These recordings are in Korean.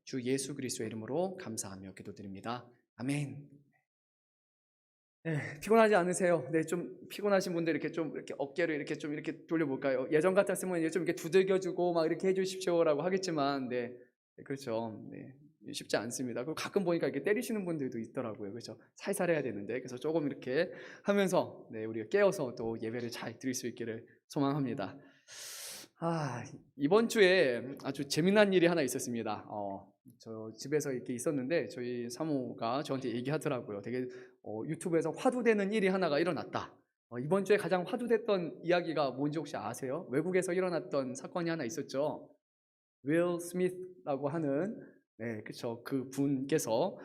주 예수 그리스도의 이름으로 감사하며 기도드립니다. 아멘. 네, 피곤하지 않으세요? 네, 좀 피곤하신 분들 이렇게 어깨를 이렇게 돌려볼까요? 예전 같았으면 이제 좀 이렇게 두들겨주고 막 이렇게 해주십시오라고 하겠지만, 네, 그렇죠. 네, 쉽지 않습니다. 그리고 가끔 보니까 이렇게 때리시는 분들도 있더라고요. 그렇죠. 살살 해야 되는데, 그래서 조금 이렇게 하면서 네, 우리가 깨어서 또 예배를 잘 드릴 수 있기를 소망합니다. 이번 주에 아주 재미난 일이 하나 있었습니다. 저 집에서 이렇게 있었는데 저희 사모가 저한테 얘기하더라고요. 되게 유튜브에서 화두되는 일이 하나가 일어났다. 이번 주에 가장 화두됐던 이야기가 뭔지 혹시 아세요? 외국에서 일어났던 사건이 하나 있었죠. 윌 스미스라고 하는, 네, 그렇죠. 그 분께서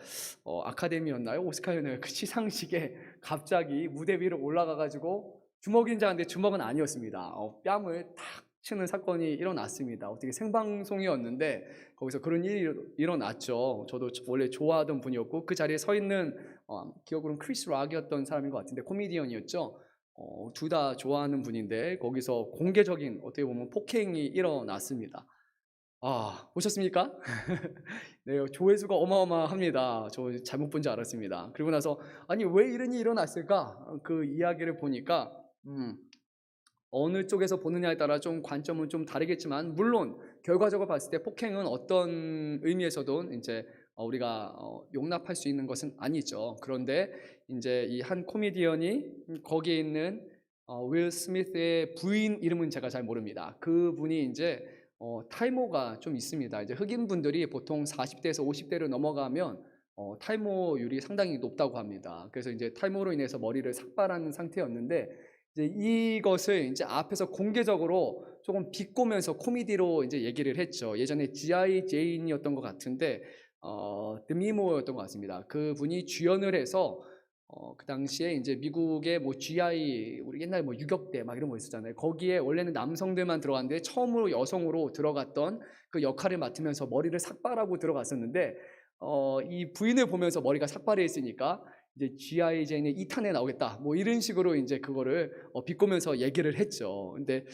아카데미였나요? 오스카였나요? 그 시상식에 갑자기 무대 위로 올라가 가지고 주먹인 줄 알았는데 주먹은 아니었습니다. 뺨을 탁 치는 사건이 일어났습니다. 어떻게 생방송이었는데 거기서 그런 일이 일어났죠. 저도 원래 좋아하던 분이었고 그 자리에 서 있는 기억으로는 크리스 락이었던 사람인 것 같은데 코미디언이었죠. 둘 다 좋아하는 분인데 거기서 공개적인 어떻게 보면 폭행이 일어났습니다. 보셨습니까? 네, 조회수가 어마어마합니다. 저 잘못 본 줄 알았습니다. 그리고 나서 아니 왜 이런 일이 일어났을까? 그 이야기를 보니까 어느 쪽에서 보느냐에 따라 좀 관점은 좀 다르겠지만 물론 결과적으로 봤을 때 폭행은 어떤 의미에서도 이제 우리가 용납할 수 있는 것은 아니죠. 그런데 이제 이 한 코미디언이 거기에 있는 윌 스미스의 부인 이름은 제가 잘 모릅니다. 그분이 이제 탈모가 좀 있습니다. 이제 흑인 분들이 보통 40대에서 50대로 넘어가면 탈모율이 상당히 높다고 합니다. 그래서 이제 탈모로 인해서 머리를 삭발하는 상태였는데 이제 이것을 이제 앞에서 공개적으로 조금 비꼬면서 코미디로 이제 얘기를 했죠. 예전에 G.I. 제인이었던 것 같은데 드미모였던 것 같습니다. 그분이 주연을 해서 그 당시에 이제 미국의 뭐 GI 우리 옛날에 뭐 유격대 막 이런 거 있었잖아요. 거기에 원래는 남성들만 들어갔는데 처음으로 여성으로 들어갔던 그 역할을 맡으면서 머리를 삭발하고 들어갔었는데 이 부인을 보면서 머리가 삭발해 있으니까 이제 GI 제인의 2탄에 나오겠다 뭐 이런 식으로 이제 그거를 비꼬면서 얘기를 했죠. 근데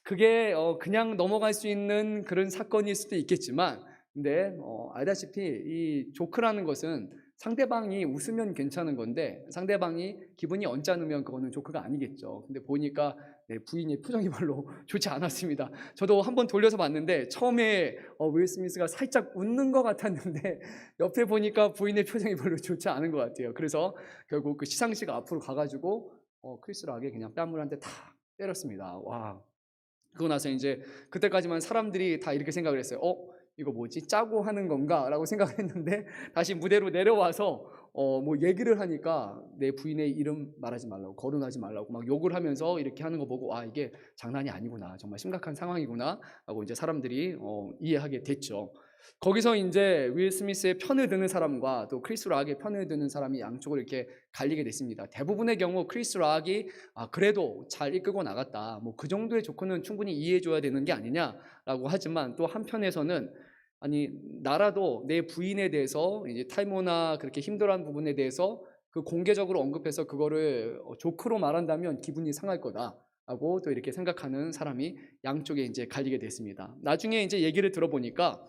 그게 그냥 넘어갈 수 있는 그런 사건일 수도 있겠지만 근데 알다시피 이 조크라는 것은 상대방이 웃으면 괜찮은 건데 상대방이 기분이 언짢으면 그거는 조크가 아니겠죠. 근데 보니까 네, 부인의 표정이 별로 좋지 않았습니다. 저도 한번 돌려서 봤는데 처음에 윌 스미스가 살짝 웃는 것 같았는데 옆에 보니까 부인의 표정이 별로 좋지 않은 것 같아요. 그래서 결국 그 시상식 앞으로 가가지고 크리스 락에 그냥 뺨을 한 대 탁 때렸습니다. 와. 그러고 나서 이제 그때까지만 사람들이 다 이렇게 생각을 했어요. 이거 뭐지? 짜고 하는 건가? 라고 생각을 했는데 다시 무대로 내려와서 뭐 얘기를 하니까 내 부인의 이름 말하지 말라고, 거론하지 말라고 막 욕을 하면서 이렇게 하는 거 보고 이게 장난이 아니구나. 정말 심각한 상황이구나. 라고 이제 사람들이 이해하게 됐죠. 거기서 이제 윌 스미스의 편을 드는 사람과 또 크리스 락의 편을 드는 사람이 양쪽으로 이렇게 갈리게 됐습니다. 대부분의 경우 크리스 락이 그래도 잘 이끌고 나갔다. 뭐 그 정도의 조건은 충분히 이해해 줘야 되는 게 아니냐라고 하지만 또 한편에서는 아니 나라도 내 부인에 대해서 이제 탈모나 그렇게 힘들어하는 부분에 대해서 그 공개적으로 언급해서 그거를 조크로 말한다면 기분이 상할 거다라고 또 이렇게 생각하는 사람이 양쪽에 이제 갈리게 됐습니다. 나중에 이제 얘기를 들어보니까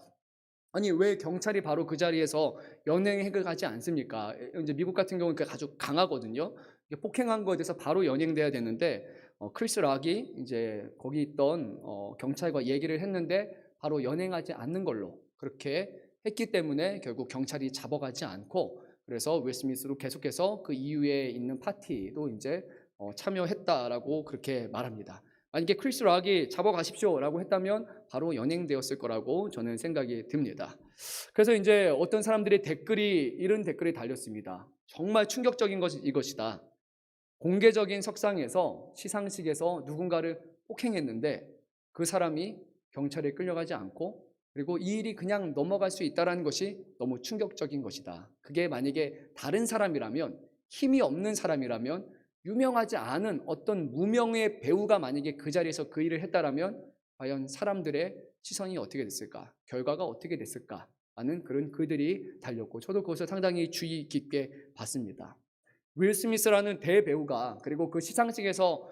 아니 왜 경찰이 바로 그 자리에서 연행을 하지 않습니까? 이제 미국 같은 경우는 아주 강하거든요. 폭행한 거에 대해서 바로 연행돼야 되는데 크리스 락이 이제 거기 있던 경찰과 얘기를 했는데 바로 연행하지 않는 걸로 그렇게 했기 때문에 결국 경찰이 잡아가지 않고 그래서 윌 스미스로 계속해서 그 이후에 있는 파티도 이제 참여했다라고 그렇게 말합니다. 만약에 크리스 락이 잡아가십시오라고 했다면 바로 연행되었을 거라고 저는 생각이 듭니다. 그래서 이제 어떤 사람들의 이런 댓글이 달렸습니다. 정말 충격적인 것이 이것이다. 공개적인 석상에서 시상식에서 누군가를 폭행했는데 그 사람이 경찰에 끌려가지 않고 그리고 이 일이 그냥 넘어갈 수 있다는 것이 너무 충격적인 것이다. 그게 만약에 다른 사람이라면 힘이 없는 사람이라면 유명하지 않은 어떤 무명의 배우가 만약에 그 자리에서 그 일을 했다라면 과연 사람들의 시선이 어떻게 됐을까? 결과가 어떻게 됐을까? 하는 그런 글들이 달렸고 저도 그것을 상당히 주의 깊게 봤습니다. 윌 스미스라는 대배우가 그리고 그 시상식에서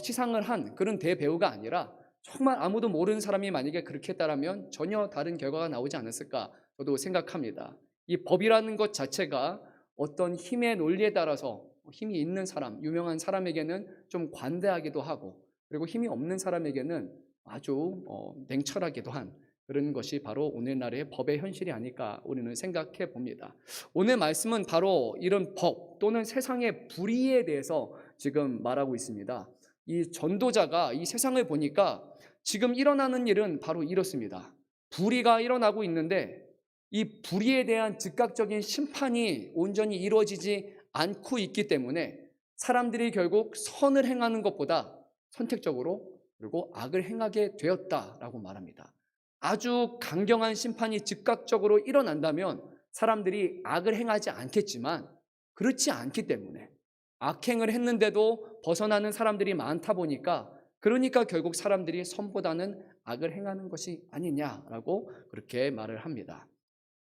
시상을 한 그런 대배우가 아니라 정말 아무도 모르는 사람이 만약에 그렇게 했다라면 전혀 다른 결과가 나오지 않았을까 저도 생각합니다. 이 법이라는 것 자체가 어떤 힘의 논리에 따라서 힘이 있는 사람, 유명한 사람에게는 좀 관대하기도 하고, 그리고 힘이 없는 사람에게는 아주 냉철하기도 한 그런 것이 바로 오늘날의 법의 현실이 아닐까 우리는 생각해 봅니다. 오늘 말씀은 바로 이런 법 또는 세상의 불의에 대해서 지금 말하고 있습니다. 이 전도자가 이 세상을 보니까 지금 일어나는 일은 바로 이렇습니다. 불의가 일어나고 있는데 이 불의에 대한 즉각적인 심판이 온전히 이루어지지 않고 있기 때문에 사람들이 결국 선을 행하는 것보다 선택적으로 그리고 악을 행하게 되었다라고 말합니다. 아주 강경한 심판이 즉각적으로 일어난다면 사람들이 악을 행하지 않겠지만 그렇지 않기 때문에 악행을 했는데도 벗어나는 사람들이 많다 보니까 그러니까 결국 사람들이 선보다는 악을 행하는 것이 아니냐라고 그렇게 말을 합니다.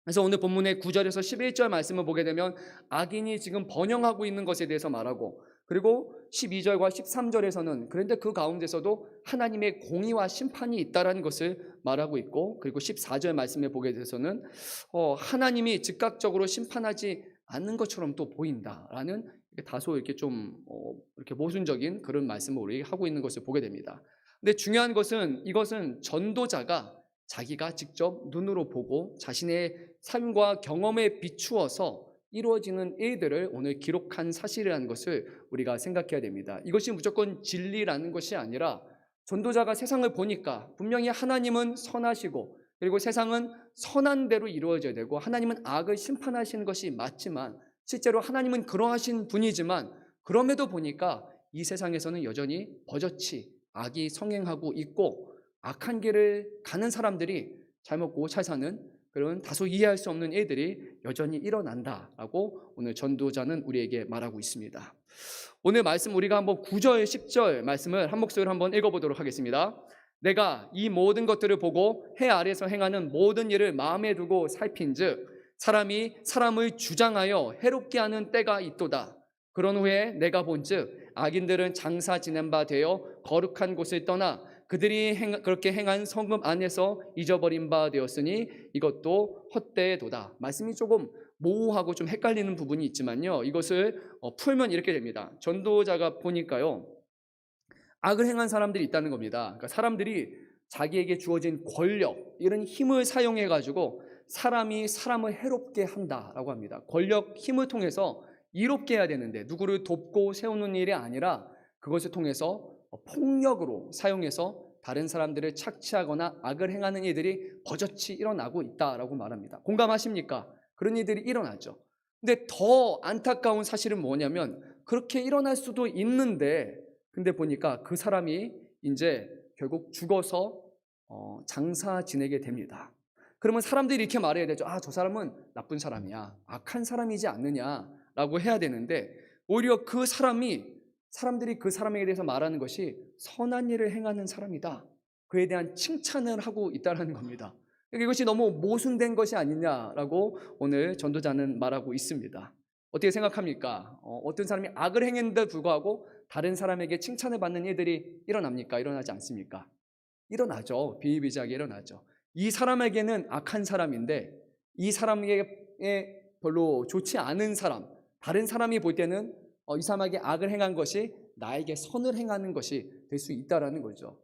그래서 오늘 본문의 9절에서 11절 말씀을 보게 되면 악인이 지금 번영하고 있는 것에 대해서 말하고, 그리고 12절과 13절에서는 그런데 그 가운데서도 하나님의 공의와 심판이 있다라는 것을 말하고 있고, 그리고 14절 말씀에 보게 돼서는 하나님이 즉각적으로 심판하지 않는 것처럼 또 보인다라는 다소 이렇게 좀 이렇게 모순적인 그런 말씀을 우리 하고 있는 것을 보게 됩니다. 근데 중요한 것은 이것은 전도자가 자기가 직접 눈으로 보고 자신의 삶과 경험에 비추어서 이루어지는 일들을 오늘 기록한 사실이라는 것을 우리가 생각해야 됩니다. 이것이 무조건 진리라는 것이 아니라 전도자가 세상을 보니까 분명히 하나님은 선하시고 그리고 세상은 선한 대로 이루어져야 되고 하나님은 악을 심판하시는 것이 맞지만 실제로 하나님은 그러하신 분이지만 그럼에도 보니까 이 세상에서는 여전히 버젓이 악이 성행하고 있고 악한 길을 가는 사람들이 잘 먹고 잘 사는 그런 다소 이해할 수 없는 일들이 여전히 일어난다라고 오늘 전도자는 우리에게 말하고 있습니다. 오늘 말씀 우리가 한번 9절 10절 말씀을 한 목소리로 한번 읽어보도록 하겠습니다. 내가 이 모든 것들을 보고 해 아래에서 행하는 모든 일을 마음에 두고 살핀즉 사람이 사람을 주장하여 해롭게 하는 때가 있도다. 그런 후에 내가 본즉 악인들은 장사 지낸 바 되어 거룩한 곳을 떠나 그들이 그렇게 행한 성읍 안에서 잊어버린 바 되었으니 이것도 헛되도다. 말씀이 조금 모호하고 좀 헷갈리는 부분이 있지만요, 이것을 풀면 이렇게 됩니다. 전도자가 보니까요, 악을 행한 사람들이 있다는 겁니다. 그러니까 사람들이 자기에게 주어진 권력, 이런 힘을 사용해 가지고 사람이 사람을 해롭게 한다라고 합니다. 권력, 힘을 통해서 이롭게 해야 되는데 누구를 돕고 세우는 일이 아니라 그것을 통해서 폭력으로 사용해서 다른 사람들을 착취하거나 악을 행하는 일들이 버젓이 일어나고 있다라고 말합니다. 공감하십니까? 그런 일들이 일어나죠. 근데 더 안타까운 사실은 뭐냐면 그렇게 일어날 수도 있는데 근데 보니까 그 사람이 이제 결국 죽어서 장사 지내게 됩니다. 그러면 사람들이 이렇게 말해야 되죠. 아, 저 사람은 나쁜 사람이야, 악한 사람이지 않느냐라고 해야 되는데 오히려 그 사람들이 그 사람에 대해서 말하는 것이 선한 일을 행하는 사람이다, 그에 대한 칭찬을 하고 있다는 겁니다. 이것이 너무 모순된 것이 아니냐라고 오늘 전도자는 말하고 있습니다. 어떻게 생각합니까? 어떤 사람이 악을 행했는데 불구하고 다른 사람에게 칭찬을 받는 일들이 일어납니까? 일어나지 않습니까? 일어나죠. 비일비재하게 일어나죠. 이 사람에게는 악한 사람인데 이 사람에게 별로 좋지 않은 사람, 다른 사람이 볼 때는 이 사람에게 악을 행한 것이 나에게 선을 행하는 것이 될 수 있다는 거죠.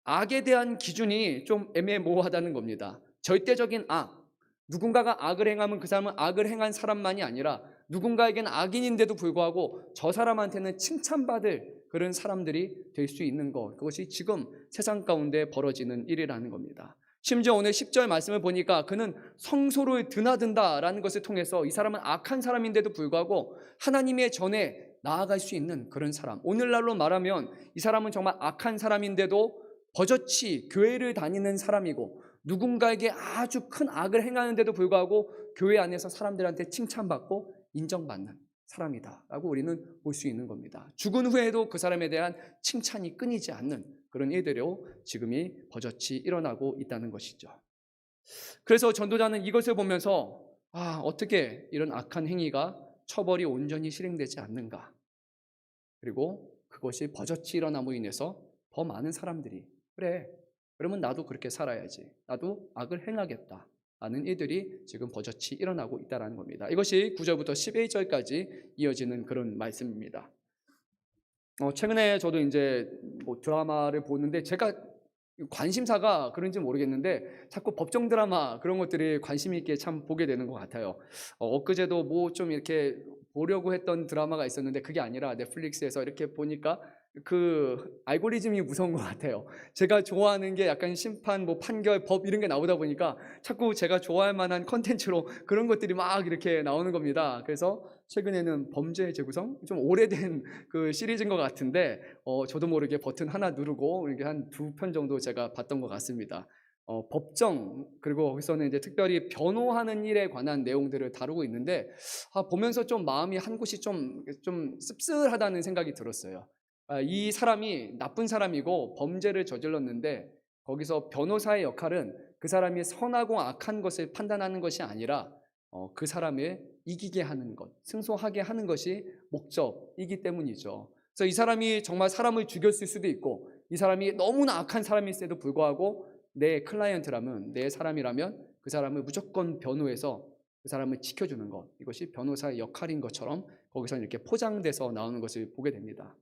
악에 대한 기준이 좀 애매모호하다는 겁니다. 절대적인 악, 누군가가 악을 행하면 그 사람은 악을 행한 사람만이 아니라 누군가에게는 악인인데도 불구하고 저 사람한테는 칭찬받을 그런 사람들이 될 수 있는 것, 그것이 지금 세상 가운데 벌어지는 일이라는 겁니다. 심지어 오늘 10절 말씀을 보니까 그는 성소를 드나든다라는 것을 통해서 이 사람은 악한 사람인데도 불구하고 하나님의 전에 나아갈 수 있는 그런 사람, 오늘날로 말하면 이 사람은 정말 악한 사람인데도 버젓이 교회를 다니는 사람이고 누군가에게 아주 큰 악을 행하는데도 불구하고 교회 안에서 사람들한테 칭찬받고 인정받는 사람이다라고 우리는 볼 수 있는 겁니다. 죽은 후에도 그 사람에 대한 칭찬이 끊이지 않는 그런 일들로 지금이 버젓이 일어나고 있다는 것이죠. 그래서 전도자는 이것을 보면서 어떻게 이런 악한 행위가 처벌이 온전히 실행되지 않는가, 그리고 그것이 버젓이 일어남으로 인해서 더 많은 사람들이 그래, 그러면 나도 그렇게 살아야지. 나도 악을 행하겠다. 라는 이들이 지금 버젓이 일어나고 있다는 겁니다. 이것이 9절부터 11절까지 이어지는 그런 말씀입니다. 최근에 저도 이제 뭐 드라마를 보는데 제가 관심사가 그런지 모르겠는데 자꾸 법정 드라마 그런 것들이 관심 있게 참 보게 되는 것 같아요. 엊그제도 뭐 좀 이렇게 보려고 했던 드라마가 있었는데 그게 아니라 넷플릭스에서 이렇게 보니까 그 알고리즘이 무서운 것 같아요. 제가 좋아하는 게 약간 심판, 뭐 판결, 법 이런 게 나오다 보니까 자꾸 제가 좋아할 만한 컨텐츠로 그런 것들이 막 이렇게 나오는 겁니다. 그래서 최근에는 범죄 재구성, 좀 오래된 그 시리즈인 것 같은데 저도 모르게 버튼 하나 누르고 이렇게 한 2편 정도 제가 봤던 것 같습니다. 법정, 그리고 거기서는 이제 특별히 변호하는 일에 관한 내용들을 다루고 있는데 보면서 좀 마음이 한 곳이 좀 씁쓸하다는 생각이 들었어요. 이 사람이 나쁜 사람이고 범죄를 저질렀는데 거기서 변호사의 역할은 그 사람이 선하고 악한 것을 판단하는 것이 아니라 그 사람을 이기게 하는 것, 승소하게 하는 것이 목적이기 때문이죠. 그래서 이 사람이 정말 사람을 죽였을 수도 있고 이 사람이 너무나 악한 사람일지도 불구하고 내 클라이언트라면, 내 사람이라면 그 사람을 무조건 변호해서 그 사람을 지켜주는 것, 이것이 변호사의 역할인 것처럼 거기서 이렇게 포장돼서 나오는 것을 보게 됩니다.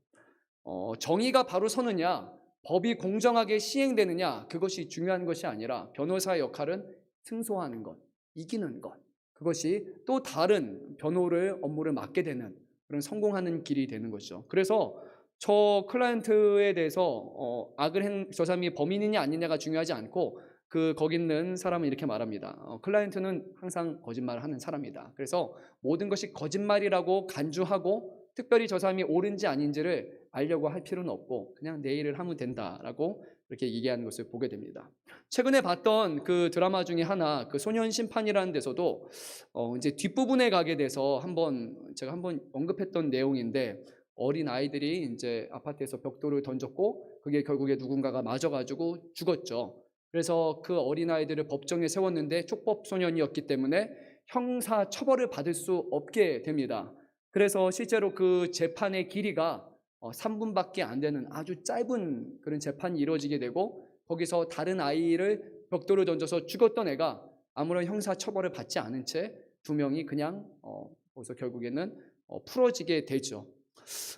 정의가 바로 서느냐, 법이 공정하게 시행되느냐, 그것이 중요한 것이 아니라 변호사의 역할은 승소하는 것, 이기는 것, 그것이 또 다른 변호를 업무를 맡게 되는 그런 성공하는 길이 되는 것이죠. 그래서 저 클라이언트에 대해서 저 사람이 범인이냐 아니냐가 중요하지 않고 거기 있는 사람은 이렇게 말합니다. 클라이언트는 항상 거짓말을 하는 사람이다. 그래서 모든 것이 거짓말이라고 간주하고 특별히 저 사람이 옳은지 아닌지를 알려고 할 필요는 없고 그냥 내 일을 하면 된다라고 이렇게 얘기하는 것을 보게 됩니다. 최근에 봤던 그 드라마 중에 하나, 그 소년 심판이라는 데서도 이제 뒷부분에 가게 돼서 제가 한번 언급했던 내용인데 어린 아이들이 이제 아파트에서 벽돌을 던졌고 그게 결국에 누군가가 맞아가지고 죽었죠. 그래서 그 어린 아이들을 법정에 세웠는데 촉법 소년이었기 때문에 형사 처벌을 받을 수 없게 됩니다. 그래서 실제로 그 재판의 길이가 3분밖에 안 되는 아주 짧은 그런 재판이 이루어지게 되고 거기서 다른 아이를 벽돌을 던져서 죽었던 애가 아무런 형사 처벌을 받지 않은 채 2명이 그냥 거기서 결국에는 풀어지게 되죠.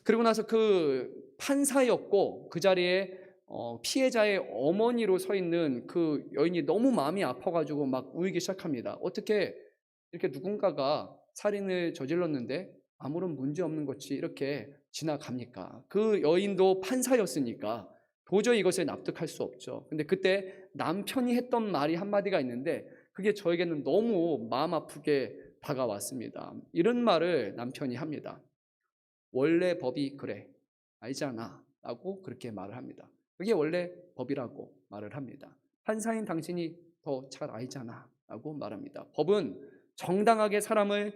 그리고 나서 그 판사였고 그 자리에 피해자의 어머니로 서 있는 그 여인이 너무 마음이 아파가지고 막 울기 시작합니다. 어떻게 이렇게 누군가가 살인을 저질렀는데 아무런 문제 없는 것이 이렇게 지나갑니까? 그 여인도 판사였으니까 도저히 이것을 납득할 수 없죠. 근데 그때 남편이 했던 말이 한마디가 있는데 그게 저에게는 너무 마음 아프게 다가왔습니다. 이런 말을 남편이 합니다. 원래 법이 그래, 알잖아 라고 그렇게 말을 합니다. 그게 원래 법이라고 말을 합니다. 판사인 당신이 더 잘 알잖아 라고 말합니다. 법은 정당하게 사람을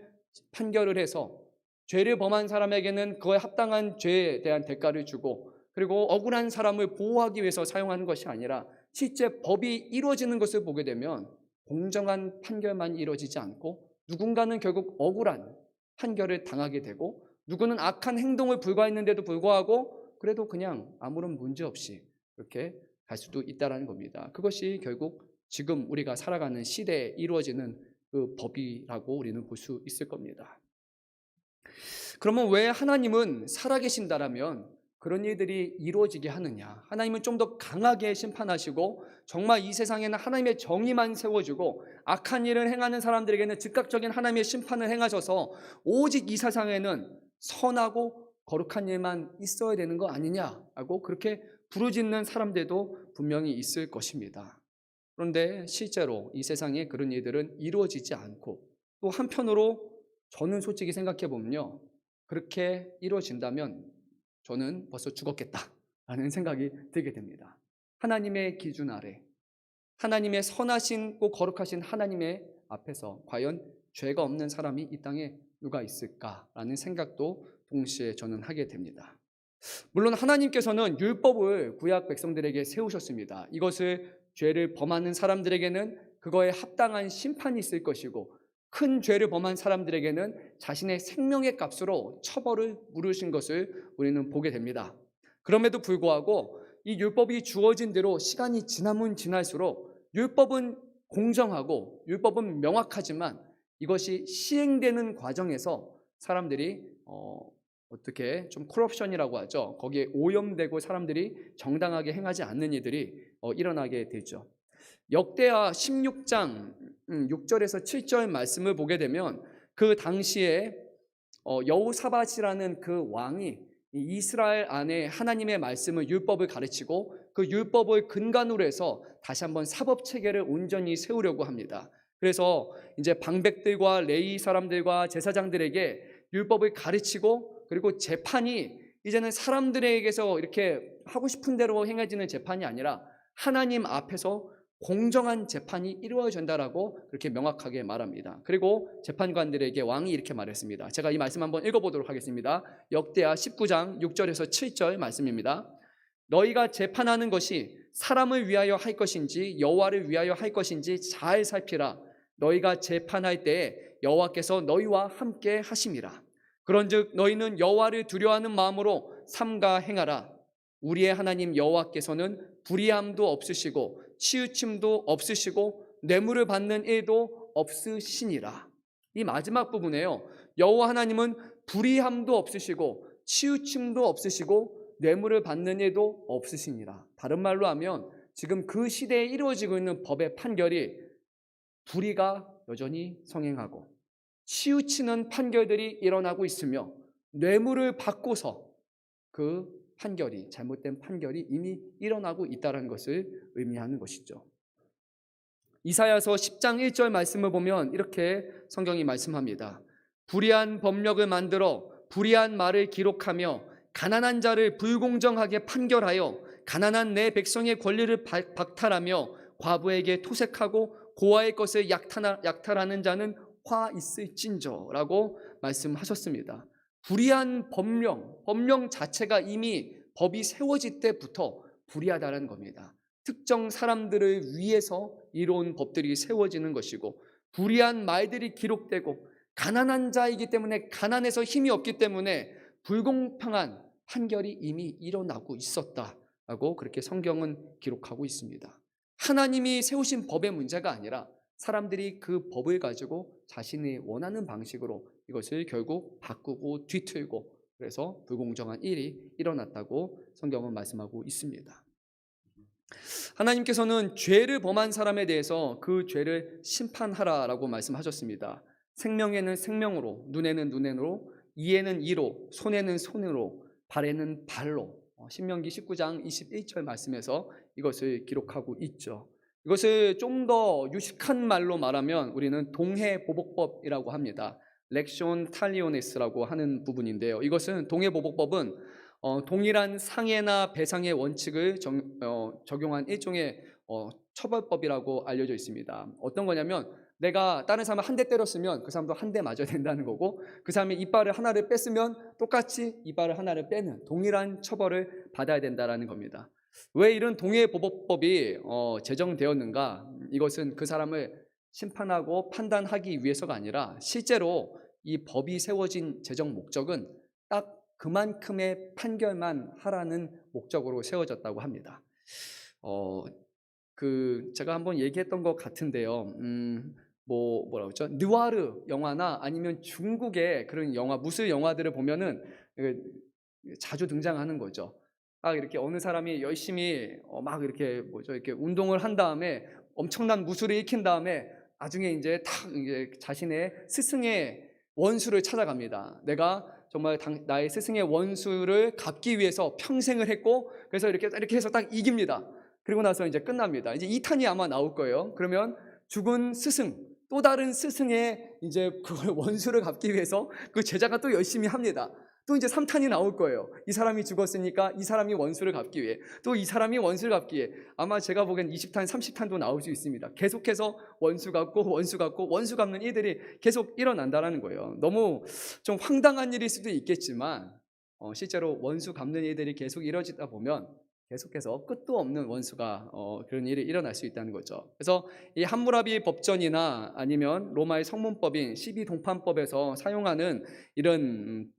판결을 해서 죄를 범한 사람에게는 그에 합당한 죄에 대한 대가를 주고 그리고 억울한 사람을 보호하기 위해서 사용하는 것이 아니라 실제 법이 이루어지는 것을 보게 되면 공정한 판결만 이루어지지 않고 누군가는 결국 억울한 판결을 당하게 되고 누구는 악한 행동을 불과했는데도 불구하고 그래도 그냥 아무런 문제 없이 그렇게 갈 수도 있다는 겁니다. 그것이 결국 지금 우리가 살아가는 시대에 이루어지는 그 법이라고 우리는 볼 수 있을 겁니다. 그러면 왜 하나님은 살아계신다라면 그런 일들이 이루어지게 하느냐? 하나님은 좀 더 강하게 심판하시고 정말 이 세상에는 하나님의 정의만 세워주고 악한 일을 행하는 사람들에게는 즉각적인 하나님의 심판을 행하셔서 오직 이 세상에는 선하고 거룩한 일만 있어야 되는 거 아니냐라고 그렇게 부르짖는 사람들도 분명히 있을 것입니다. 그런데 실제로 이 세상에 그런 일들은 이루어지지 않고 또 한편으로 저는 솔직히 생각해 보면요. 그렇게 이루어진다면 저는 벌써 죽었겠다라는 생각이 들게 됩니다. 하나님의 기준 아래 하나님의 선하신 고 거룩하신 하나님의 앞에서 과연 죄가 없는 사람이 이 땅에 누가 있을까라는 생각도 동시에 저는 하게 됩니다. 물론 하나님께서는 율법을 구약 백성들에게 세우셨습니다. 이것을 죄를 범하는 사람들에게는 그거에 합당한 심판이 있을 것이고 큰 죄를 범한 사람들에게는 자신의 생명의 값으로 처벌을 물으신 것을 우리는 보게 됩니다. 그럼에도 불구하고 이 율법이 주어진 대로 시간이 지나면 지날수록 율법은 공정하고 율법은 명확하지만 이것이 시행되는 과정에서 사람들이 어떻게 좀 코럽션이라고 하죠. 거기에 오염되고 사람들이 정당하게 행하지 않는 일들이 일어나게 되죠. 역대하 16장 6절에서 7절 말씀을 보게 되면 그 당시에 여호사밧이라는 그 왕이 이스라엘 안에 하나님의 말씀을 율법을 가르치고 그 율법을 근간으로 해서 다시 한번 사법 체계를 온전히 세우려고 합니다. 그래서 이제 방백들과 레위 사람들과 제사장들에게 율법을 가르치고 그리고 재판이 이제는 사람들에게서 이렇게 하고 싶은 대로 행해지는 재판이 아니라 하나님 앞에서 공정한 재판이 이루어진다라고 그렇게 명확하게 말합니다. 그리고 재판관들에게 왕이 이렇게 말했습니다. 제가 이 말씀 한번 읽어보도록 하겠습니다. 역대하 19장 6절에서 7절 말씀입니다. 너희가 재판하는 것이 사람을 위하여 할 것인지 여호와를 위하여 할 것인지 잘 살피라. 너희가 재판할 때에 여호와께서 너희와 함께 하심이라. 그런즉 너희는 여호와를 두려워하는 마음으로 삼가 행하라. 우리의 하나님 여호와께서는 불의함도 없으시고 치우침도 없으시고 뇌물을 받는 일도 없으시니라. 이 마지막 부분에요, 여호와 하나님은 불의함도 없으시고 치우침도 없으시고 뇌물을 받는 일도 없으시니라. 다른 말로 하면 지금 그 시대에 이루어지고 있는 법의 판결이 불의가 여전히 성행하고 치우치는 판결들이 일어나고 있으며 뇌물을 받고서 그 판결이 잘못된 판결이 이미 일어나고 있다는 것을 의미하는 것이죠. 이사야서 10장 1절 말씀을 보면 이렇게 성경이 말씀합니다. 불의한 법령을 만들어 불의한 말을 기록하며 가난한 자를 불공정하게 판결하여 가난한 내 백성의 권리를 박탈하며 과부에게 토색하고 고아의 것을 약탈하는 자는 화 있을진저라고 말씀하셨습니다. 불의한 법령 자체가 이미 법이 세워질 때부터 불의하다는 겁니다. 특정 사람들을 위해서 이로운 법들이 세워지는 것이고 불의한 말들이 기록되고 가난한 자이기 때문에 가난해서 힘이 없기 때문에 불공평한 판결이 이미 일어나고 있었다라고 그렇게 성경은 기록하고 있습니다. 하나님이 세우신 법의 문제가 아니라 사람들이 그 법을 가지고 자신이 원하는 방식으로 이것을 결국 바꾸고 뒤틀고 그래서 불공정한 일이 일어났다고 성경은 말씀하고 있습니다. 하나님께서는 죄를 범한 사람에 대해서 그 죄를 심판하라라고 말씀하셨습니다. 생명에는 생명으로, 눈에는 눈으로, 이에는 이로, 손에는 손으로, 발에는 발로. 신명기 19장 21절 말씀에서 이것을 기록하고 있죠. 이것을 좀 더 유식한 말로 말하면 우리는 동해보복법이라고 합니다. 렉션 탈리오네스라고 하는 부분인데요. 이것은 동해보복법은 동일한 상해나 배상의 원칙을 적용한 일종의 처벌법이라고 알려져 있습니다. 어떤 거냐면 내가 다른 사람을 한 대 때렸으면 그 사람도 한 대 맞아야 된다는 거고 그 사람이 이빨을 하나를 뺐으면 똑같이 이빨을 하나를 빼는 동일한 처벌을 받아야 된다는 겁니다. 왜 이런 동해보복법이 제정되었는가? 이것은 그 사람을 심판하고 판단하기 위해서가 아니라 실제로 이 법이 세워진 제정 목적은 딱 그만큼의 판결만 하라는 목적으로 세워졌다고 합니다. 제가 한번 얘기했던 것 같은데요. 뭐라고 했죠? 느와르 영화나 아니면 중국의 그런 영화, 무술 영화들을 보면은 자주 등장하는 거죠. 이렇게 어느 사람이 열심히 막 이렇게 이렇게 운동을 한 다음에 엄청난 무술을 익힌 다음에 나중에 이제 자신의 스승의 원수를 찾아갑니다. 내가 정말 나의 스승의 원수를 갚기 위해서 평생을 했고 그래서 이렇게 해서 딱 이깁니다. 그리고 나서 이제 끝납니다. 이제 2탄이 아마 나올 거예요. 그러면 죽은 스승, 또 다른 스승의 이제 그걸 원수를 갚기 위해서 그 제자가 또 열심히 합니다. 또 이제 3탄이 나올 거예요. 이 사람이 죽었으니까 이 사람이 원수를 갚기 위해, 또 이 사람이 원수를 갚기 위해. 아마 제가 보기엔 20탄, 30탄도 나올 수 있습니다. 계속해서 원수 갚고 원수 갚는 일들이 계속 일어난다는 거예요. 너무 좀 황당한 일일 수도 있겠지만 실제로 원수 갚는 일들이 계속 이루어지다 보면 계속해서 끝도 없는 원수가 그런 일이 일어날 수 있다는 거죠. 그래서 이 함무라비 법전이나 아니면 로마의 성문법인 12동판법에서 사용하는 이런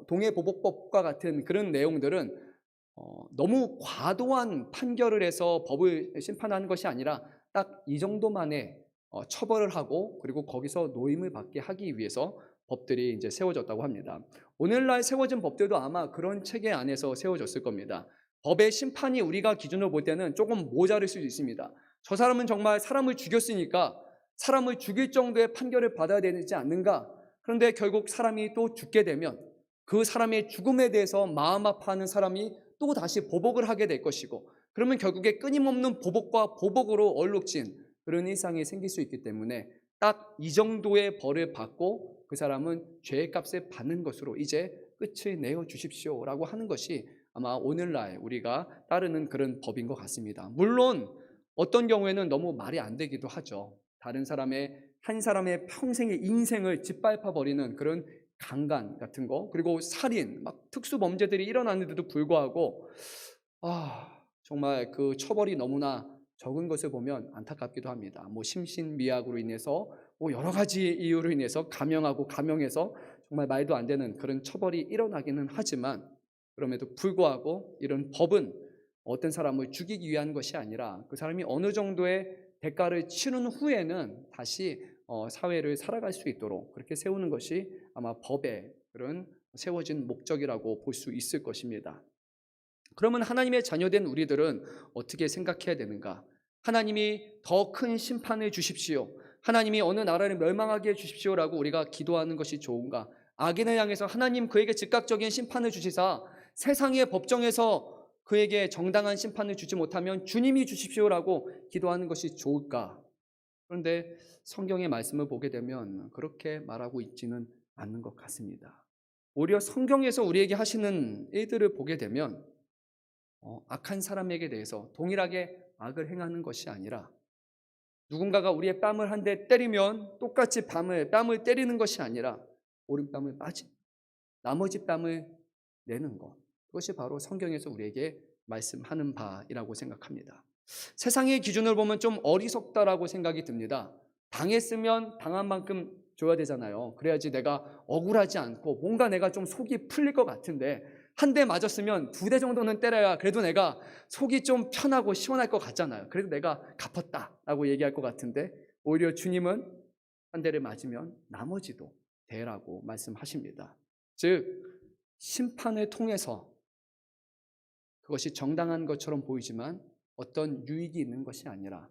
동해보복법과 같은 그런 내용들은 너무 과도한 판결을 해서 법을 심판하는 것이 아니라 딱 이 정도만의 처벌을 하고 그리고 거기서 노임을 받게 하기 위해서 법들이 이제 세워졌다고 합니다. 오늘날 세워진 법들도 아마 그런 체계 안에서 세워졌을 겁니다. 법의 심판이 우리가 기준으로 볼 때는 조금 모자랄 수도 있습니다. 저 사람은 정말 사람을 죽였으니까 사람을 죽일 정도의 판결을 받아야 되지 않는가? 그런데 결국 사람이 또 죽게 되면 그 사람의 죽음에 대해서 마음 아파하는 사람이 또 다시 보복을 하게 될 것이고, 그러면 결국에 끊임없는 보복과 보복으로 얼룩진 그런 일상이 생길 수 있기 때문에 딱 이 정도의 벌을 받고 그 사람은 죄의 값을 받는 것으로 이제 끝을 내어 주십시오라고 하는 것이 아마 오늘날 우리가 따르는 그런 법인 것 같습니다. 물론 어떤 경우에는 너무 말이 안 되기도 하죠. 다른 사람의 한 사람의 평생의 인생을 짓밟아 버리는 그런 강간 같은 거, 그리고 살인, 막 특수 범죄들이 일어나는데도 불구하고 정말 그 처벌이 너무나 적은 것을 보면 안타깝기도 합니다. 뭐 심신미약으로 인해서 여러 가지 이유로 인해서 감형해서 정말 말도 안 되는 그런 처벌이 일어나기는 하지만, 그럼에도 불구하고 이런 법은 어떤 사람을 죽이기 위한 것이 아니라 그 사람이 어느 정도의 대가를 치른 후에는 다시 사회를 살아갈 수 있도록 그렇게 세우는 것이 아마 법의 그런 세워진 목적이라고 볼 수 있을 것입니다. 그러면 하나님의 자녀된 우리들은 어떻게 생각해야 되는가? 하나님이 더 큰 심판을 주십시오, 하나님이 어느 나라를 멸망하게 해주십시오라고 우리가 기도하는 것이 좋은가? 악인을 향해서 하나님 그에게 즉각적인 심판을 주시사 세상의 법정에서 그에게 정당한 심판을 주지 못하면 주님이 주십시오라고 기도하는 것이 좋을까? 그런데 성경의 말씀을 보게 되면 그렇게 말하고 있지는 않는 것 같습니다. 오히려 성경에서 우리에게 하시는 일들을 보게 되면 악한 사람에게 대해서 동일하게 악을 행하는 것이 아니라 누군가가 우리의 뺨을 한 대 때리면 똑같이 뺨을 때리는 것이 아니라 오른뺨을 빠진 나머지 뺨을 내는 것, 그것이 바로 성경에서 우리에게 말씀하는 바이라고 생각합니다. 세상의 기준을 보면 좀 어리석다라고 생각이 듭니다. 당했으면 당한 만큼 줘야 되잖아요. 그래야지 내가 억울하지 않고 뭔가 내가 좀 속이 풀릴 것 같은데, 한 대 맞았으면 2대 정도는 때려야 그래도 내가 속이 좀 편하고 시원할 것 같잖아요. 그래도 내가 갚았다라고 얘기할 것 같은데, 오히려 주님은 한 대를 맞으면 나머지도 대라고 말씀하십니다. 즉 심판을 통해서 그것이 정당한 것처럼 보이지만 어떤 유익이 있는 것이 아니라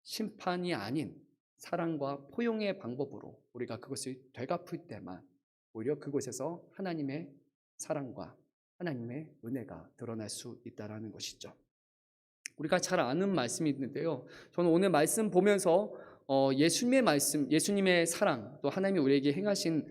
심판이 아닌 사랑과 포용의 방법으로 우리가 그것을 되갚을 때만 오히려 그곳에서 하나님의 사랑과 하나님의 은혜가 드러날 수 있다는 것이죠. 우리가 잘 아는 말씀이 있는데요, 저는 오늘 말씀 보면서 예수님의 말씀, 예수님의 사랑, 또 하나님이 우리에게 행하신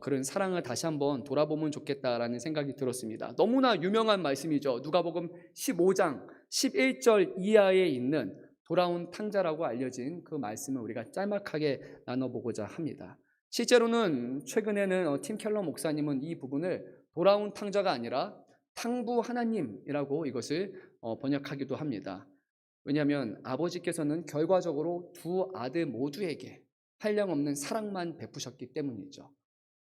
그런 사랑을 다시 한번 돌아보면 좋겠다라는 생각이 들었습니다. 너무나 유명한 말씀이죠. 누가복음 15장 11절 이하에 있는 돌아온 탕자라고 알려진 그 말씀을 우리가 짤막하게 나눠보고자 합니다. 실제로는 최근에는 팀 켈러 목사님은 이 부분을 돌아온 탕자가 아니라 탕부 하나님이라고 이것을 번역하기도 합니다. 왜냐하면 아버지께서는 결과적으로 두 아들 모두에게 한량없는 사랑만 베푸셨기 때문이죠.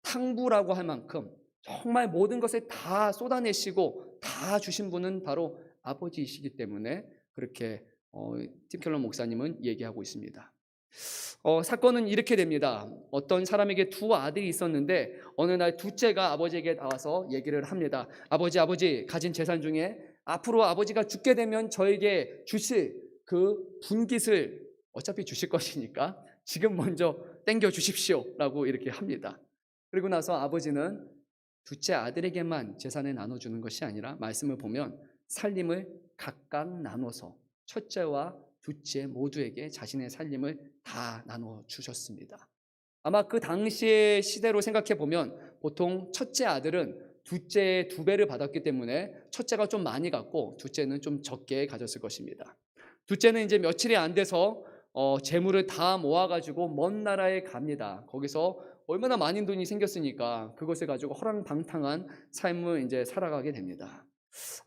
탕부라고 할 만큼 정말 모든 것을 다 쏟아내시고 다 주신 분은 바로 아버지이시기 때문에 그렇게 팀 켈러 목사님은 얘기하고 있습니다. 사건은 이렇게 됩니다. 어떤 사람에게 두 아들이 있었는데 어느 날 둘째가 아버지에게 나와서 얘기를 합니다. 아버지, 가진 재산 중에 앞으로 아버지가 죽게 되면 저에게 주실 그 분깃을 어차피 주실 것이니까 지금 먼저 땡겨 주십시오 라고 이렇게 합니다. 그리고 나서 아버지는 둘째 아들에게만 재산을 나눠주는 것이 아니라 말씀을 보면 살림을 각각 나눠서 첫째와 둘째 모두에게 자신의 살림을 다 나눠주셨습니다. 아마 그 당시의 시대로 생각해 보면 보통 첫째 아들은 둘째의 2배를 받았기 때문에 첫째가 좀 많이 갖고 둘째는 좀 적게 가졌을 것입니다. 둘째는 이제 며칠이 안 돼서 재물을 다 모아가지고 먼 나라에 갑니다. 거기서 얼마나 많은 돈이 생겼으니까 그것을 가지고 허랑방탕한 삶을 이제 살아가게 됩니다.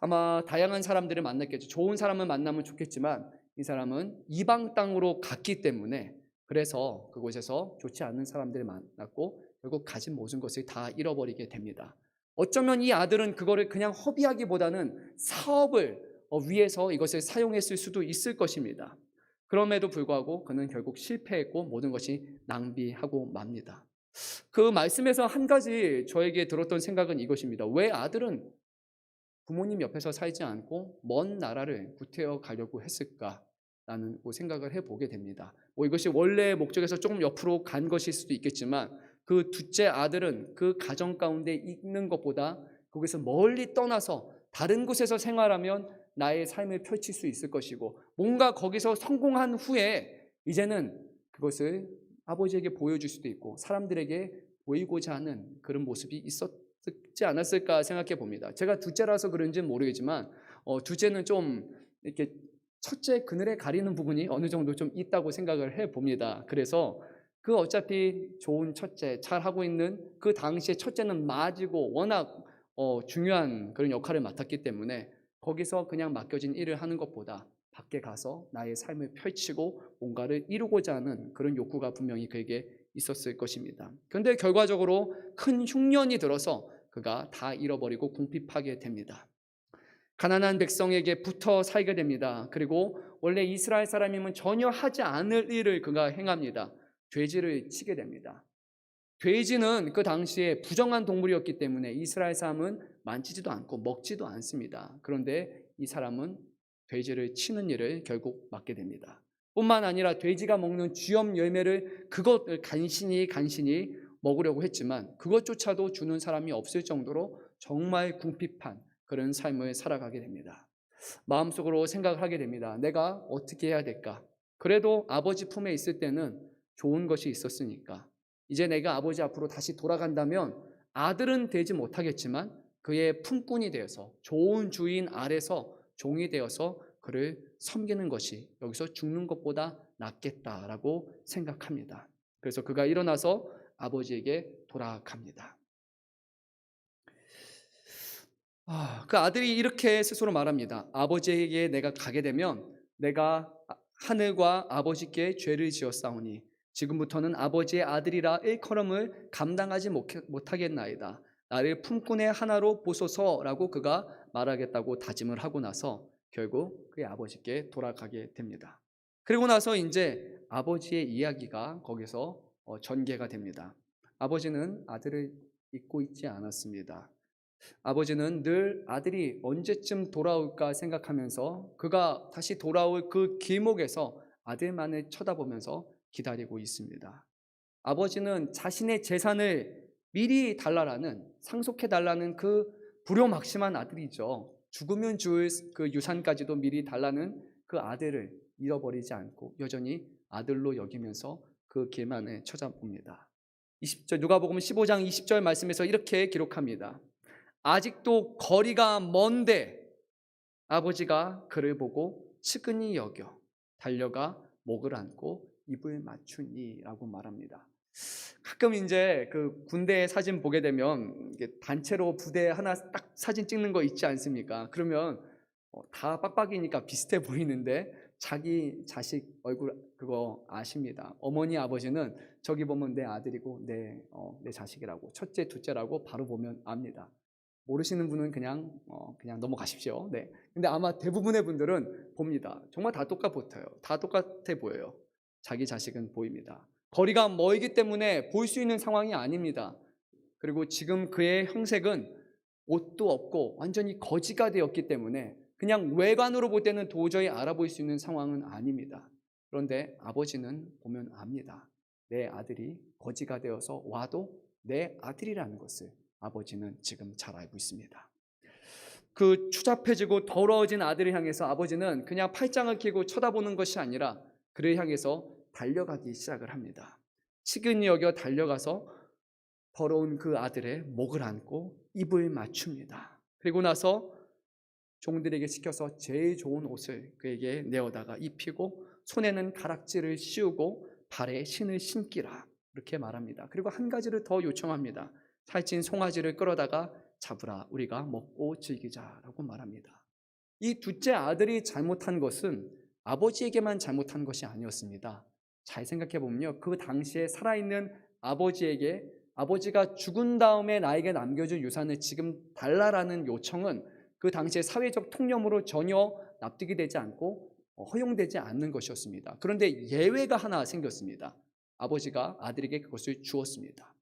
아마 다양한 사람들을 만났겠죠. 좋은 사람을 만나면 좋겠지만 이 사람은 이방 땅으로 갔기 때문에 그래서 그곳에서 좋지 않은 사람들을 만났고 결국 가진 모든 것을 다 잃어버리게 됩니다. 어쩌면 이 아들은 그거를 그냥 허비하기보다는 사업을 위해서 이것을 사용했을 수도 있을 것입니다. 그럼에도 불구하고 그는 결국 실패했고 모든 것이 낭비하고 맙니다. 그 말씀에서 한 가지 저에게 들었던 생각은 이것입니다. 왜 아들은 부모님 옆에서 살지 않고 먼 나라를 구태여 가려고 했을까라는 생각을 해보게 됩니다. 이것이 원래의 목적에서 조금 옆으로 간 것일 수도 있겠지만 그 둘째 아들은 그 가정 가운데 있는 것보다 거기서 멀리 떠나서 다른 곳에서 생활하면 나의 삶을 펼칠 수 있을 것이고 뭔가 거기서 성공한 후에 이제는 그것을 아버지에게 보여줄 수도 있고 사람들에게 보이고자 하는 그런 모습이 있었지 않았을까 생각해 봅니다. 제가 둘째라서 그런지는 모르겠지만 둘째는 좀 이렇게 첫째 그늘에 가리는 부분이 어느 정도 좀 있다고 생각을 해 봅니다. 그래서 그 어차피 좋은 첫째 잘 하고 있는 그 당시에 첫째는 맞이고 워낙 중요한 그런 역할을 맡았기 때문에 거기서 그냥 맡겨진 일을 하는 것보다 밖에 가서 나의 삶을 펼치고 뭔가를 이루고자 하는 그런 욕구가 분명히 그에게 있었을 것입니다. 그런데 결과적으로 큰 흉년이 들어서 그가 다 잃어버리고 궁핍하게 됩니다. 가난한 백성에게 붙어 살게 됩니다. 그리고 원래 이스라엘 사람이면 전혀 하지 않을 일을 그가 행합니다. 돼지를 치게 됩니다. 돼지는 그 당시에 부정한 동물이었기 때문에 이스라엘 사람은 만지지도 않고 먹지도 않습니다. 그런데 이 사람은 돼지를 치는 일을 결국 맡게 됩니다. 뿐만 아니라 돼지가 먹는 쥐염 열매를 그것을 간신히 먹으려고 했지만 그것조차도 주는 사람이 없을 정도로 정말 궁핍한 그런 삶을 살아가게 됩니다. 마음속으로 생각을 하게 됩니다. 내가 어떻게 해야 될까? 그래도 아버지 품에 있을 때는 좋은 것이 있었으니까 이제 내가 아버지 앞으로 다시 돌아간다면 아들은 되지 못하겠지만 그의 품꾼이 되어서 좋은 주인 아래서 종이 되어서 그를 섬기는 것이 여기서 죽는 것보다 낫겠다라고 생각합니다. 그래서 그가 일어나서 아버지에게 돌아갑니다. 그 아들이 이렇게 스스로 말합니다. 아버지에게 내가 가게 되면 내가 하늘과 아버지께 죄를 지었사오니 지금부터는 아버지의 아들이라 일컬음을 감당하지 못하겠나이다. 나를 품꾼의 하나로 보소서라고 그가 말하겠다고 다짐을 하고 나서 결국 그의 아버지께 돌아가게 됩니다. 그리고 나서 이제 아버지의 이야기가 거기서 전개가 됩니다. 아버지는 아들을 잊고 있지 않았습니다. 아버지는 늘 아들이 언제쯤 돌아올까 생각하면서 그가 다시 돌아올 그 길목에서 아들만을 쳐다보면서 기다리고 있습니다. 아버지는 자신의 재산을 미리 달라라는 상속해 달라는 그 불효막심한 아들이죠. 죽으면 줄 그 유산까지도 미리 달라는 그 아들을 잃어버리지 않고 여전히 아들로 여기면서 그 길만을 쳐다봅니다. 20절 누가복음 15장 20절 말씀에서 이렇게 기록합니다. 아직도 거리가 먼데 아버지가 그를 보고 측은히 여겨 달려가 목을 안고 입을 맞추니라고 말합니다. 가끔 이제 그 군대 사진 보게 되면 단체로 부대 하나 딱 사진 찍는 거 있지 않습니까? 그러면 다 빡빡이니까 비슷해 보이는데 자기 자식 얼굴 그거 아십니다. 어머니 아버지는 저기 보면 내 아들이고 내 자식이라고 첫째 둘째라고 바로 보면 압니다. 모르시는 분은 그냥 넘어가십시오. 네. 근데 아마 대부분의 분들은 봅니다. 정말 다 똑같아요. 다 똑같아 보여요. 자기 자식은 보입니다. 거리가 멀기 때문에 볼 수 있는 상황이 아닙니다. 그리고 지금 그의 형색은 옷도 없고 완전히 거지가 되었기 때문에 그냥 외관으로 볼 때는 도저히 알아볼 수 있는 상황은 아닙니다. 그런데 아버지는 보면 압니다. 내 아들이 거지가 되어서 와도 내 아들이라는 것을 아버지는 지금 잘 알고 있습니다. 그 추잡해지고 더러워진 아들을 향해서 아버지는 그냥 팔짱을 끼고 쳐다보는 것이 아니라 그를 향해서 달려가기 시작을 합니다. 측은히 여겨 달려가서 더러운 그 아들의 목을 안고 입을 맞춥니다. 그리고 나서 종들에게 시켜서 제일 좋은 옷을 그에게 내어다가 입히고 손에는 가락지를 씌우고 발에 신을 신기라 이렇게 말합니다. 그리고 한 가지를 더 요청합니다. 살찐 송아지를 끌어다가 잡으라 우리가 먹고 즐기자라고 말합니다. 이 둘째 아들이 잘못한 것은 아버지에게만 잘못한 것이 아니었습니다. 잘 생각해 보면요, 그 당시에 살아있는 아버지에게 아버지가 죽은 다음에 나에게 남겨준 유산을 지금 달라라는 요청은 그 당시의 사회적 통념으로 전혀 납득이 되지 않고 허용되지 않는 것이었습니다. 그런데 예외가 하나 생겼습니다. 아버지가 아들에게 그것을 주었습니다.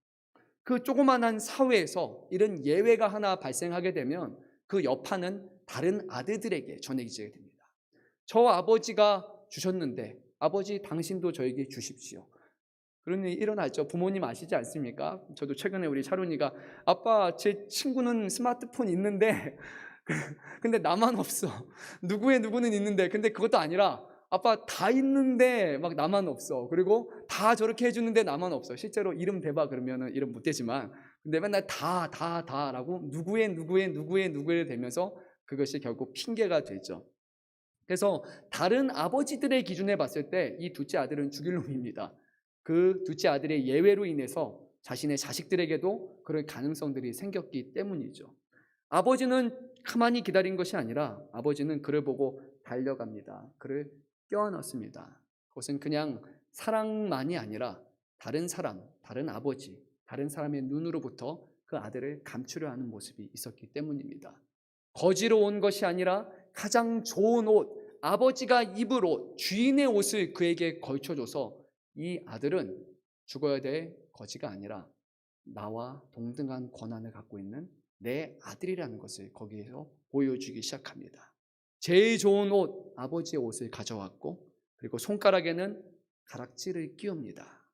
그 조그만한 사회에서 이런 예외가 하나 발생하게 되면 그 여파는 다른 아들들에게 전해지게 됩니다. 저 아버지가 주셨는데 아버지 당신도 저에게 주십시오. 그런 일이 일어나죠. 부모님 아시지 않습니까? 저도 최근에 우리 차론이가 아빠 제 친구는 스마트폰 있는데 근데 나만 없어. 누구는 있는데 근데 그것도 아니라 아빠 다 있는데 막 나만 없어. 그리고 다 저렇게 해주는데 나만 없어. 실제로 이름 대봐 그러면은 이름 못 대지만 근데 맨날 다라고 누구의 되면서 그것이 결국 핑계가 되죠. 그래서 다른 아버지들의 기준에 봤을 때 이 둘째 아들은 죽일 놈입니다. 그 둘째 아들의 예외로 인해서 자신의 자식들에게도 그럴 가능성들이 생겼기 때문이죠. 아버지는 가만히 기다린 것이 아니라 아버지는 그를 보고 달려갑니다. 그를 껴안았습니다. 그것은 그냥 사랑만이 아니라 다른 사람, 다른 아버지, 다른 사람의 눈으로부터 그 아들을 감추려 하는 모습이 있었기 때문입니다. 거지로 온 것이 아니라 가장 좋은 옷, 아버지가 입을 옷, 주인의 옷을 그에게 걸쳐줘서 이 아들은 죽어야 될 거지가 아니라 나와 동등한 권한을 갖고 있는 내 아들이라는 것을 거기에서 보여주기 시작합니다. 제일 좋은 옷, 아버지의 옷을 가져왔고 그리고 손가락에는 가락지를 끼웁니다.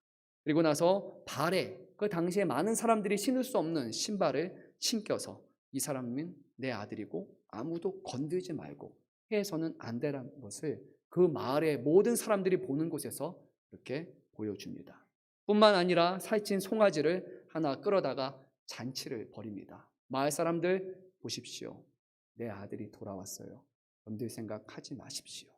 그리고 나서 발에 그 당시에 많은 사람들이 신을 수 없는 신발을 신겨서 이 사람은 내 아들이고 아무도 건들지 말고 해서는 안 되라는 것을 그 마을의 모든 사람들이 보는 곳에서 이렇게 보여줍니다. 뿐만 아니라 살찐 송아지를 하나 끌어다가 잔치를 벌입니다. 마을 사람들 보십시오. 내 아들이 돌아왔어요. 건들 생각하지 마십시오.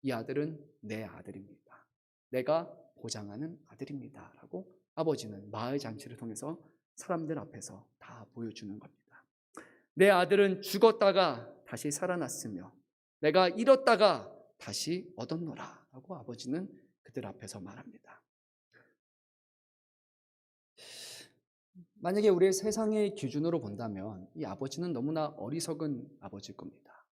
이 아들은 내 아들입니다. 내가 보장하는 아들입니다. 라고 아버지는 마을 잔치를 통해서 사람들 앞에서 다 보여주는 겁니다. 내 아들은 죽었다가 다시 살아났으며 내가 잃었다가 다시 얻었노라 라고 아버지는 그들 앞에서 말합니다. 만약에 우리의 세상의 기준으로 본다면 이 아버지는 너무나 어리석은 아버지일 겁니다.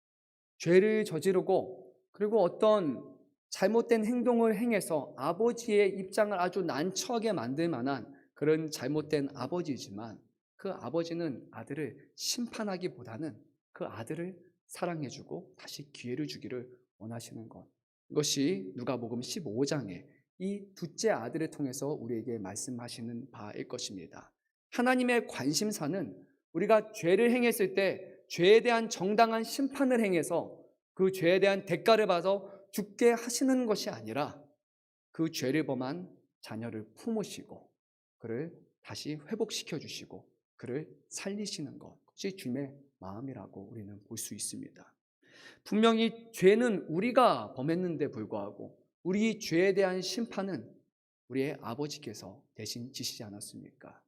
죄를 저지르고 그리고 어떤 잘못된 행동을 행해서 아버지의 입장을 아주 난처하게 만들 만한 그런 잘못된 아버지이지만 그 아버지는 아들을 심판하기보다는 그 아들을 사랑해주고 다시 기회를 주기를 원하시는 것. 이것이 누가복음 15장에 이 둘째 아들을 통해서 우리에게 말씀하시는 바일 것입니다. 하나님의 관심사는 우리가 죄를 행했을 때 죄에 대한 정당한 심판을 행해서 그 죄에 대한 대가를 받아 죽게 하시는 것이 아니라 그 죄를 범한 자녀를 품으시고 그를 다시 회복시켜 주시고 그를 살리시는 것, 그것이 주님의 마음이라고 우리는 볼 수 있습니다. 분명히 죄는 우리가 범했는데 불구하고 우리 죄에 대한 심판은 우리의 아버지께서 대신 지시지 않았습니까?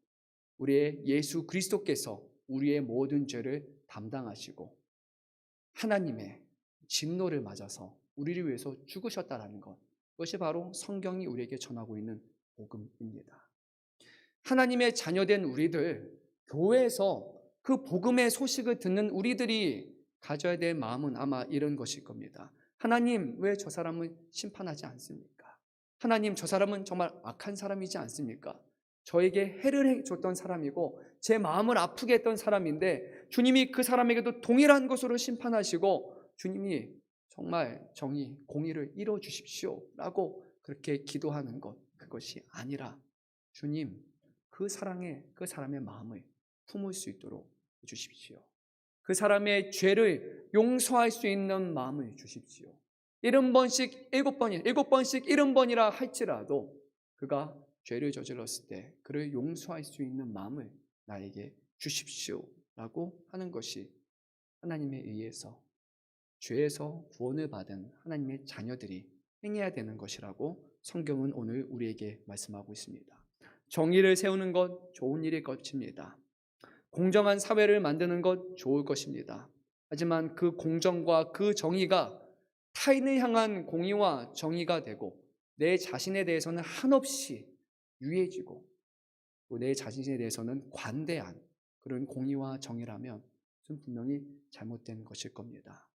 우리의 예수 그리스도께서 우리의 모든 죄를 담당하시고 하나님의 진노를 맞아서 우리를 위해서 죽으셨다는 것, 그것이 바로 성경이 우리에게 전하고 있는 복음입니다. 하나님의 자녀된 우리들, 교회에서 그 복음의 소식을 듣는 우리들이 가져야 될 마음은 아마 이런 것일 겁니다. 하나님, 왜 저 사람을 심판하지 않습니까? 하나님, 저 사람은 정말 악한 사람이지 않습니까? 저에게 해를 줬던 사람이고 제 마음을 아프게 했던 사람인데 주님이 그 사람에게도 동일한 것으로 심판하시고 주님이 정말 정의, 공의를 이루어 주십시오 라고 그렇게 기도하는 것, 그것이 아니라 주님, 그 사람의 마음을 품을 수 있도록 해주십시오. 그 사람의 죄를 용서할 수 있는 마음을 주십시오. 70번씩 70번이라 할지라도 그가 죄를 저질렀을 때 그를 용서할 수 있는 마음을 나에게 주십시오 라고 하는 것이 하나님에 의해서 죄에서 구원을 받은 하나님의 자녀들이 행해야 되는 것이라고 성경은 오늘 우리에게 말씀하고 있습니다. 정의를 세우는 것 좋은 일일 것입니다. 공정한 사회를 만드는 것 좋을 것입니다. 하지만 그 공정과 그 정의가 타인을 향한 공의와 정의가 되고 내 자신에 대해서는 한없이 유해지고 또 내 자신에 대해서는 관대한 그런 공의와 정의라면 그건 분명히 잘못된 것일 겁니다.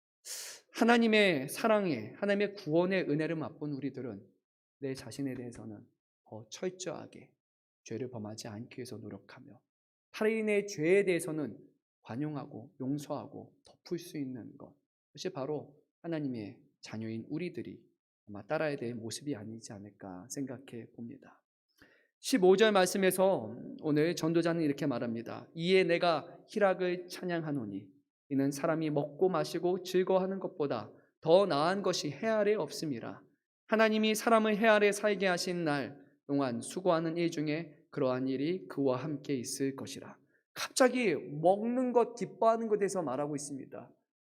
하나님의 사랑에, 하나님의 구원의 은혜를 맛본 우리들은 내 자신에 대해서는 더 철저하게 죄를 범하지 않기 위해서 노력하며 타인의 죄에 대해서는 관용하고 용서하고 덮을 수 있는 것, 그것이 바로 하나님의 자녀인 우리들이 아마 따라야 될 모습이 아니지 않을까 생각해 봅니다. 15절 말씀에서 오늘 전도자는 이렇게 말합니다. 이에 내가 희락을 찬양하노니 이는 사람이 먹고 마시고 즐거워하는 것보다 더 나은 것이 해 아래 없음이라. 하나님이 사람을 해 아래 살게 하신 날 동안 수고하는 일 중에 그러한 일이 그와 함께 있을 것이라. 갑자기 먹는 것, 기뻐하는 것에 대해서 말하고 있습니다.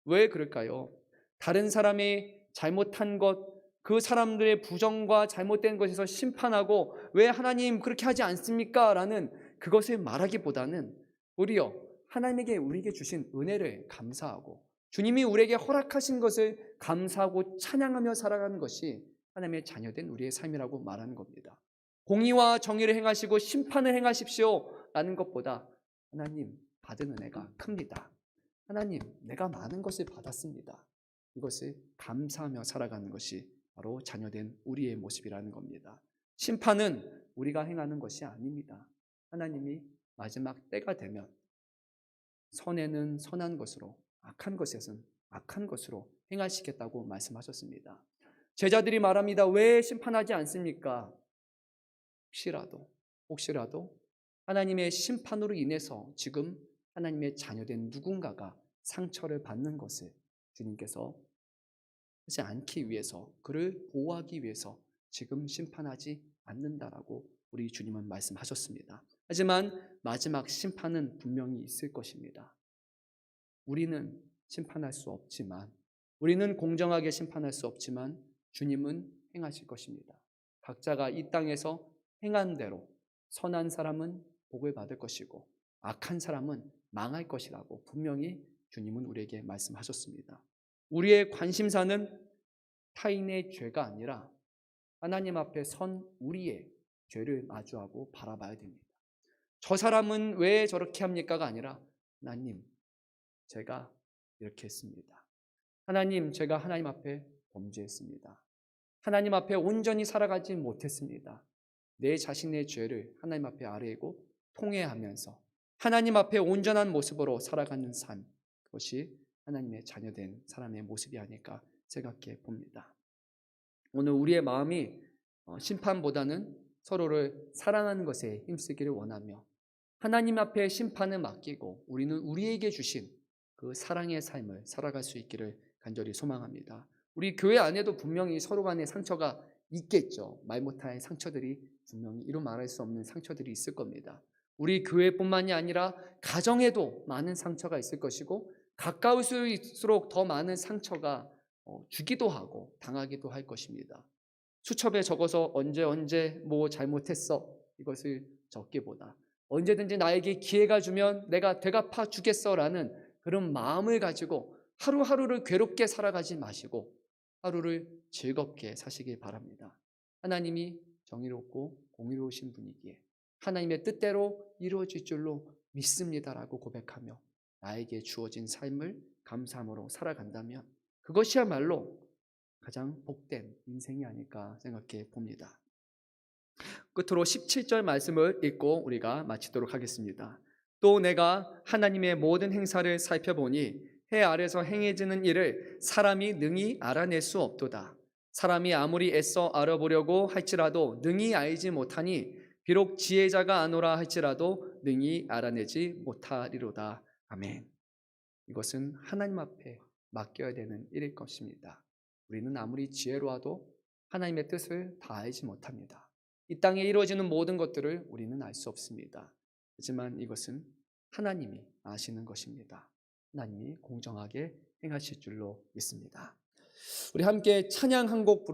왜 그럴까요? 다른 사람이 잘못한 것, 그 사람들의 부정과 잘못된 것에서 심판하고 왜 하나님 그렇게 하지 않습니까? 라는 그것을 말하기보다는 오히려 하나님에게 우리에게 주신 은혜를 감사하고 주님이 우리에게 허락하신 것을 감사하고 찬양하며 살아가는 것이 하나님의 자녀된 우리의 삶이라고 말하는 겁니다. 공의와 정의를 행하시고 심판을 행하십시오 라는 것보다 하나님 받은 은혜가 큽니다. 하나님 내가 많은 것을 받았습니다. 이것을 감사하며 살아가는 것이 바로 자녀된 우리의 모습이라는 겁니다. 심판은 우리가 행하는 것이 아닙니다. 하나님이 마지막 때가 되면 선에는 선한 것으로 악한 것에는 악한 것으로 행하시겠다고 말씀하셨습니다. 제자들이 말합니다. 왜 심판하지 않습니까? 혹시라도 하나님의 심판으로 인해서 지금 하나님의 자녀된 누군가가 상처를 받는 것을 주님께서 하지 않기 위해서, 그를 보호하기 위해서 지금 심판하지 않는다라고 우리 주님은 말씀하셨습니다. 하지만 마지막 심판은 분명히 있을 것입니다. 우리는 심판할 수 없지만, 우리는 공정하게 심판할 수 없지만 주님은 행하실 것입니다. 각자가 이 땅에서 행한 대로 선한 사람은 복을 받을 것이고 악한 사람은 망할 것이라고 분명히 주님은 우리에게 말씀하셨습니다. 우리의 관심사는 타인의 죄가 아니라 하나님 앞에 선 우리의 죄를 마주하고 바라봐야 됩니다. 저 사람은 왜 저렇게 합니까가 아니라 하나님, 제가 이렇게 했습니다. 하나님, 제가 하나님 앞에 범죄했습니다. 하나님 앞에 온전히 살아가지 못했습니다. 내 자신의 죄를 하나님 앞에 아뢰고 통회하면서 하나님 앞에 온전한 모습으로 살아가는 삶, 그것이 하나님의 자녀된 사람의 모습이 아닐까 생각해 봅니다. 오늘 우리의 마음이 심판보다는 서로를 사랑하는 것에 힘쓰기를 원하며 하나님 앞에 심판을 맡기고 우리는 우리에게 주신 그 사랑의 삶을 살아갈 수 있기를 간절히 소망합니다. 우리 교회 안에도 분명히 서로 간의 상처가 있겠죠. 말 못할 상처들이 분명히 이루 말할 수 없는 상처들이 있을 겁니다. 우리 교회뿐만이 아니라 가정에도 많은 상처가 있을 것이고 가까울수록 더 많은 상처가 주기도 하고 당하기도 할 것입니다. 수첩에 적어서 언제 뭐 잘못했어 이것을 적기보다 언제든지 나에게 기회가 주면 내가 되갚아 주겠어라는 그런 마음을 가지고 하루하루를 괴롭게 살아가지 마시고 하루를 즐겁게 사시길 바랍니다. 하나님이 정의롭고 공의로우신 분이기에 하나님의 뜻대로 이루어질 줄로 믿습니다라고 고백하며 나에게 주어진 삶을 감사함으로 살아간다면 그것이야말로 가장 복된 인생이 아닐까 생각해 봅니다. 끝으로 17절 말씀을 읽고 우리가 마치도록 하겠습니다. 또 내가 하나님의 모든 행사를 살펴보니 해 아래서 행해지는 일을 사람이 능히 알아낼 수 없도다. 사람이 아무리 애써 알아보려고 할지라도 능히 알지 못하니 비록 지혜자가 아노라 할지라도 능히 알아내지 못하리로다. 아멘. 이것은 하나님 앞에 맡겨야 되는 일일 것입니다. 우리는 아무리 지혜로워도 하나님의 뜻을 다 알지 못합니다. 이 땅에 이루어지는 모든 것들을 우리는 알 수 없습니다. 하지만 이것은 하나님이 아시는 것입니다. 하나님이 공정하게 행하실 줄로 믿습니다. 우리 함께 찬양 한 곡 부르